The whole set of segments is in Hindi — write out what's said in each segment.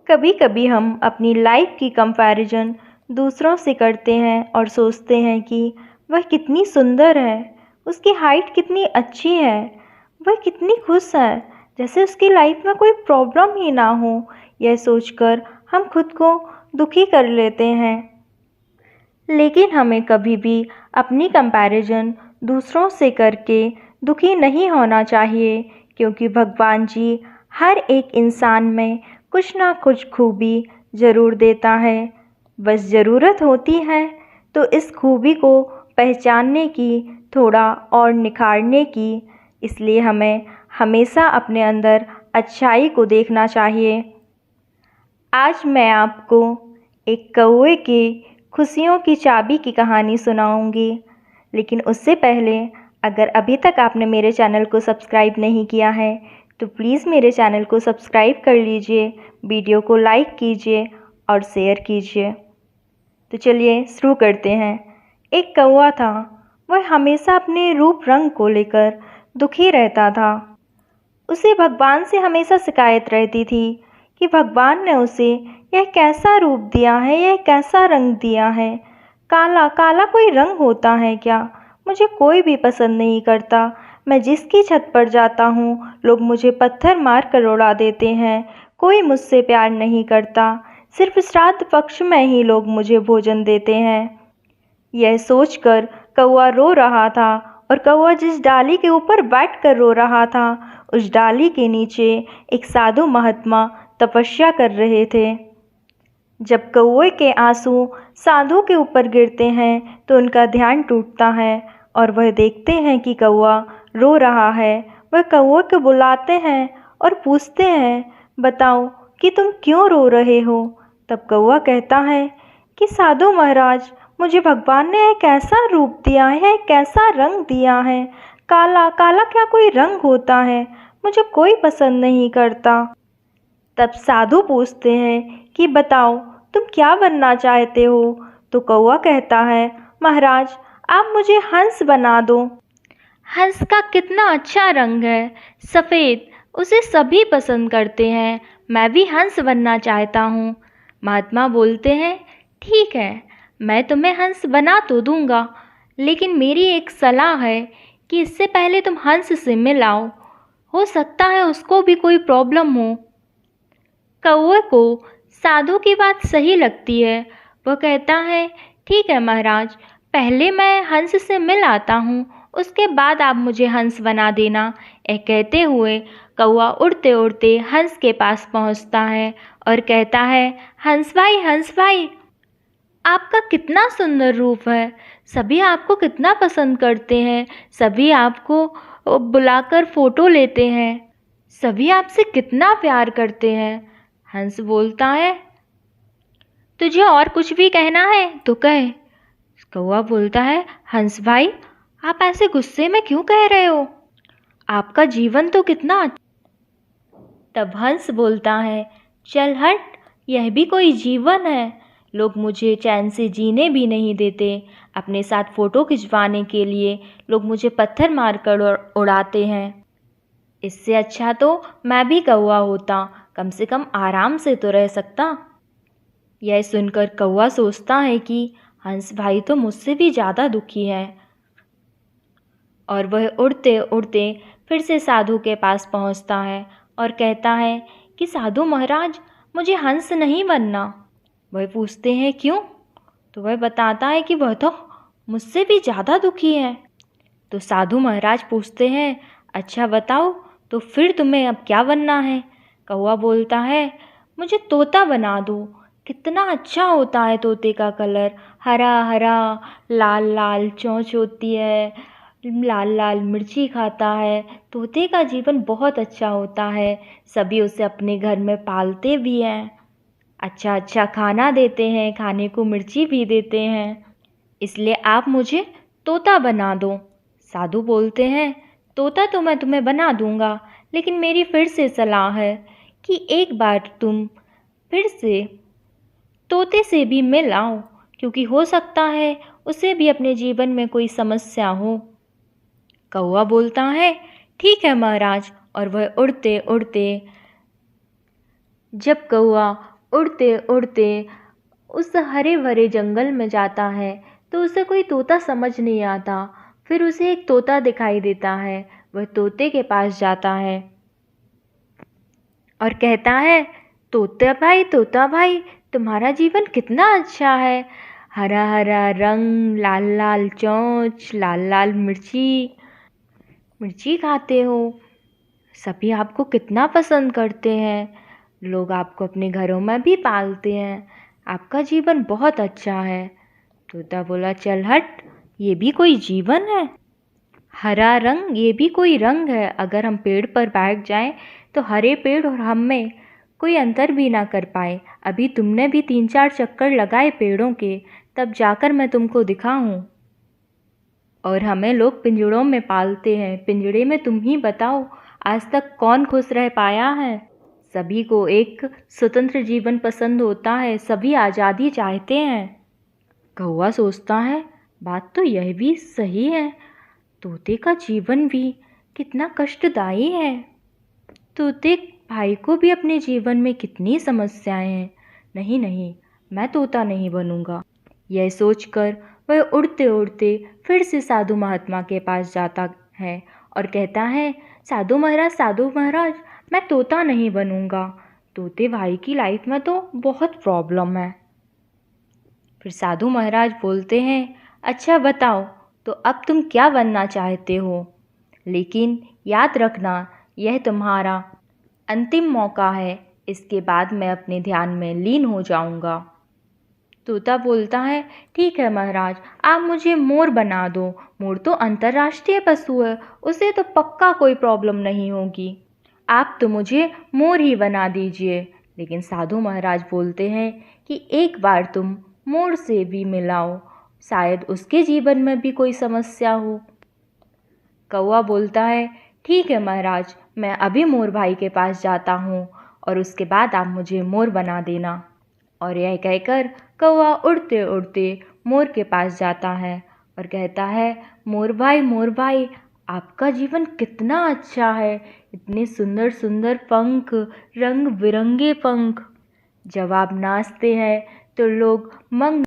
कभी कभी हम अपनी लाइफ की कंपैरिजन दूसरों से करते हैं और सोचते हैं कि वह कितनी सुंदर है, उसकी हाइट कितनी अच्छी है, वह कितनी खुश है, जैसे उसकी लाइफ में कोई प्रॉब्लम ही ना हो। यह सोचकर हम खुद को दुखी कर लेते हैं। लेकिन हमें कभी भी अपनी कंपैरिजन दूसरों से करके दुखी नहीं होना चाहिए, क्योंकि भगवान जी हर एक इंसान में कुछ ना कुछ खूबी ज़रूर देता है। बस ज़रूरत होती है तो इस खूबी को पहचानने की, थोड़ा और निखारने की। इसलिए हमें हमेशा अपने अंदर अच्छाई को देखना चाहिए। आज मैं आपको एक कौवे की खुशियों की चाबी की कहानी सुनाऊंगी। लेकिन उससे पहले, अगर अभी तक आपने मेरे चैनल को सब्सक्राइब नहीं किया है तो प्लीज़ मेरे चैनल को सब्सक्राइब कर लीजिए, वीडियो को लाइक कीजिए और शेयर कीजिए। तो चलिए शुरू करते हैं। एक कौवा था। वह हमेशा अपने रूप रंग को लेकर दुखी रहता था। उसे भगवान से हमेशा शिकायत रहती थी कि भगवान ने उसे यह कैसा रूप दिया है, यह कैसा रंग दिया है। काला काला कोई रंग होता है क्या? मुझे कोई भी पसंद नहीं करता। मैं जिसकी छत पर जाता हूँ, लोग मुझे पत्थर मार कर उड़ा देते हैं। कोई मुझसे प्यार नहीं करता। सिर्फ श्राद्ध पक्ष में ही लोग मुझे भोजन देते हैं। यह सोचकर कौवा रो रहा था, और कौवा जिस डाली के ऊपर बैठकर रो रहा था, उस डाली के नीचे एक साधु महात्मा तपस्या कर रहे थे। जब कौवे के आंसू साधु के ऊपर गिरते हैं तो उनका ध्यान टूटता है और वह देखते हैं कि कौवा रो रहा है। वह कौवे को बुलाते हैं और पूछते हैं, बताओ कि तुम क्यों रो रहे हो? तब कौवा कहता है कि साधु महाराज, मुझे भगवान ने एक ऐसा रूप दिया है, एक ऐसा रंग दिया है। काला काला क्या कोई रंग होता है? मुझे कोई पसंद नहीं करता। तब साधु पूछते हैं कि बताओ तुम क्या बनना चाहते हो? तो कौवा कहता है, महाराज आप मुझे हंस बना दो। हंस का कितना अच्छा रंग है, सफ़ेद, उसे सभी पसंद करते हैं। मैं भी हंस बनना चाहता हूँ। महात्मा बोलते हैं, ठीक है, मैं तुम्हें हंस बना तो दूंगा, लेकिन मेरी एक सलाह है कि इससे पहले तुम हंस से मिल आओ। हो सकता है उसको भी कोई प्रॉब्लम हो। कौवे को साधु की बात सही लगती है। वह कहता है, ठीक है महाराज, पहले मैं हंस से मिल आता हूँ, उसके बाद आप मुझे हंस बना देना। यह कहते हुए कौवा उड़ते उड़ते हंस के पास पहुँचता है और कहता है, हंस भाई, आपका कितना सुंदर रूप है। सभी आपको कितना पसंद करते हैं। सभी आपको बुलाकर फ़ोटो लेते हैं। सभी आपसे कितना प्यार करते हैं। हंस बोलता है, तुझे और कुछ भी कहना है तो कह। कौवा बोलता है, हंस भाई, आप ऐसे गुस्से में क्यों कह रहे हो? आपका जीवन तो कितना। तब हंस बोलता है, चल हट, यह भी कोई जीवन है। लोग मुझे चैन से जीने भी नहीं देते। अपने साथ फ़ोटो खिंचवाने के लिए लोग मुझे पत्थर मारकर उड़ाते हैं। इससे अच्छा तो मैं भी कौवा होता, कम से कम आराम से तो रह सकता। यह सुनकर कौवा सोचता है कि हंस भाई तो मुझसे भी ज़्यादा दुखी है, और वह उड़ते उड़ते फिर से साधु के पास पहुंचता है और कहता है कि साधु महाराज, मुझे हंस नहीं बनना। वह पूछते हैं क्यों? तो वह बताता है कि वह तो मुझसे भी ज़्यादा दुखी है। तो साधु महाराज पूछते हैं, अच्छा बताओ, तो फिर तुम्हें अब क्या बनना है? कौवा बोलता है, मुझे तोता बना दो। कितना अच्छा होता है तोते का कलर, हरा हरा, लाल लाल चोंच होती है, लाल लाल मिर्ची खाता है। तोते का जीवन बहुत अच्छा होता है। सभी उसे अपने घर में पालते भी हैं। अच्छा अच्छा खाना देते हैं, खाने को मिर्ची भी देते हैं। इसलिए आप मुझे तोता बना दो। साधु बोलते हैं, तोता तो मैं तुम्हें बना दूंगा, लेकिन मेरी फिर से सलाह है कि एक बार तुम फिर से तोते से भी मिल आओ, क्योंकि हो सकता है उसे भी अपने जीवन में कोई समस्या हो। कौवा बोलता है, ठीक है महाराज, और वह उड़ते उड़ते जब कौवा उड़ते उड़ते उस हरे भरे जंगल में जाता है तो उसे कोई तोता समझ नहीं आता। फिर उसे एक तोता दिखाई देता है। वह तोते के पास जाता है और कहता है, तोता भाई, तुम्हारा जीवन कितना अच्छा है। हरा हरा रंग, लाल लाल चोंच, लाल लाल मिर्ची खाते हो। सभी आपको कितना पसंद करते हैं। लोग आपको अपने घरों में भी पालते हैं। आपका जीवन बहुत अच्छा है। तोता बोला, चल हट, ये भी कोई जीवन है। हरा रंग ये भी कोई रंग है। अगर हम पेड़ पर बैठ जाएं तो हरे पेड़ और हम में कोई अंतर भी ना कर पाए। अभी तुमने भी 3-4 चक्कर लगाए पेड़ों के, तब जाकर मैं तुमको दिखाऊं। और हमें लोग पिंजड़ों में पालते हैं। पिंजड़े में तुम ही बताओ, आज तक कौन खुश रह पाया है। सभी को एक स्वतंत्र जीवन पसंद होता है। सभी आज़ादी चाहते हैं। कौवा सोचता है, बात तो यह भी सही है। तोते का जीवन भी कितना कष्टदायी है। तोते भाई को भी अपने जीवन में कितनी समस्याएं हैं। नहीं नहीं, मैं तोता नहीं बनूंगा। यह सोचकर वह उड़ते उड़ते फिर से साधु महात्मा के पास जाता है और कहता है, साधु महाराज, मैं तोता नहीं बनूंगा। तोते भाई की लाइफ में तो बहुत प्रॉब्लम है। फिर साधु महाराज बोलते हैं, अच्छा बताओ, तो अब तुम क्या बनना चाहते हो। लेकिन याद रखना, यह तुम्हारा अंतिम मौका है। इसके बाद मैं अपने ध्यान में लीन हो जाऊंगा। तोता बोलता है, ठीक है महाराज, आप मुझे मोर बना दो। मोर तो अंतर्राष्ट्रीय पशु है, उसे तो पक्का कोई प्रॉब्लम नहीं होगी। आप तो मुझे मोर ही बना दीजिए। लेकिन साधु महाराज बोलते हैं कि एक बार तुम मोर से भी मिलाओ, शायद उसके जीवन में भी कोई समस्या हो। कौवा बोलता है, ठीक है महाराज, मैं अभी मोर भाई के पास जाता हूँ और उसके बाद आप मुझे मोर बना देना। और यह कहकर कौवा उड़ते उड़ते मोर के पास जाता है और कहता है, मोर भाई, आपका जीवन कितना अच्छा है। इतने सुंदर सुंदर पंख, रंग बिरंगे पंख। जब आप नाचते हैं तो लोग मंग,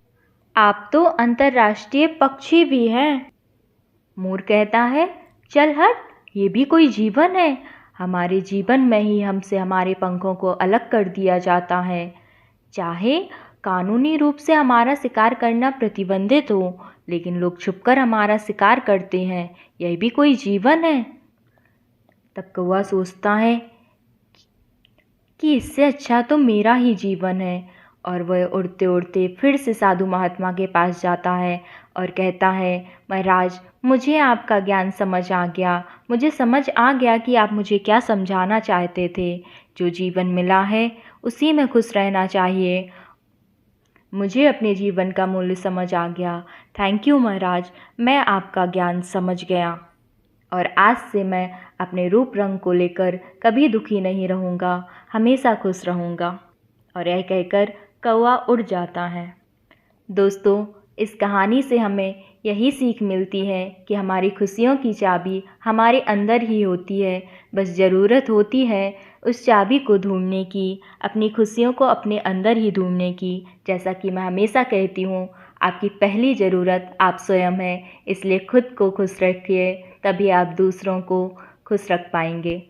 आप तो अंतर्राष्ट्रीय पक्षी भी हैं। मोर कहता है, चल हट, ये भी कोई जीवन है। हमारे जीवन में ही हमसे हमारे पंखों को अलग कर दिया जाता है। चाहे कानूनी रूप से हमारा शिकार करना प्रतिबंधित हो, लेकिन लोग छुपकर हमारा शिकार करते हैं। यह भी कोई जीवन है। तब कौवा सोचता है कि इससे अच्छा तो मेरा ही जीवन है। और वह उड़ते उड़ते फिर से साधु महात्मा के पास जाता है और कहता है, महाराज, मुझे आपका ज्ञान समझ आ गया। मुझे समझ आ गया कि आप मुझे क्या समझाना चाहते थे। जो जीवन मिला है उसी में खुश रहना चाहिए। मुझे अपने जीवन का मूल्य समझ आ गया। थैंक यू महाराज, मैं आपका ज्ञान समझ गया और आज से मैं अपने रूप रंग को लेकर कभी दुखी नहीं रहूँगा, हमेशा खुश रहूँगा। और यह कहकर कौवा उड़ जाता है। दोस्तों, इस कहानी से हमें यही सीख मिलती है कि हमारी खुशियों की चाबी हमारे अंदर ही होती है। बस ज़रूरत होती है उस चाबी को ढूंढने की, अपनी खुशियों को अपने अंदर ही ढूंढने की। जैसा कि मैं हमेशा कहती हूँ, आपकी पहली ज़रूरत आप स्वयं है। इसलिए खुद को खुश रखिए, तभी आप दूसरों को खुश रख पाएंगे।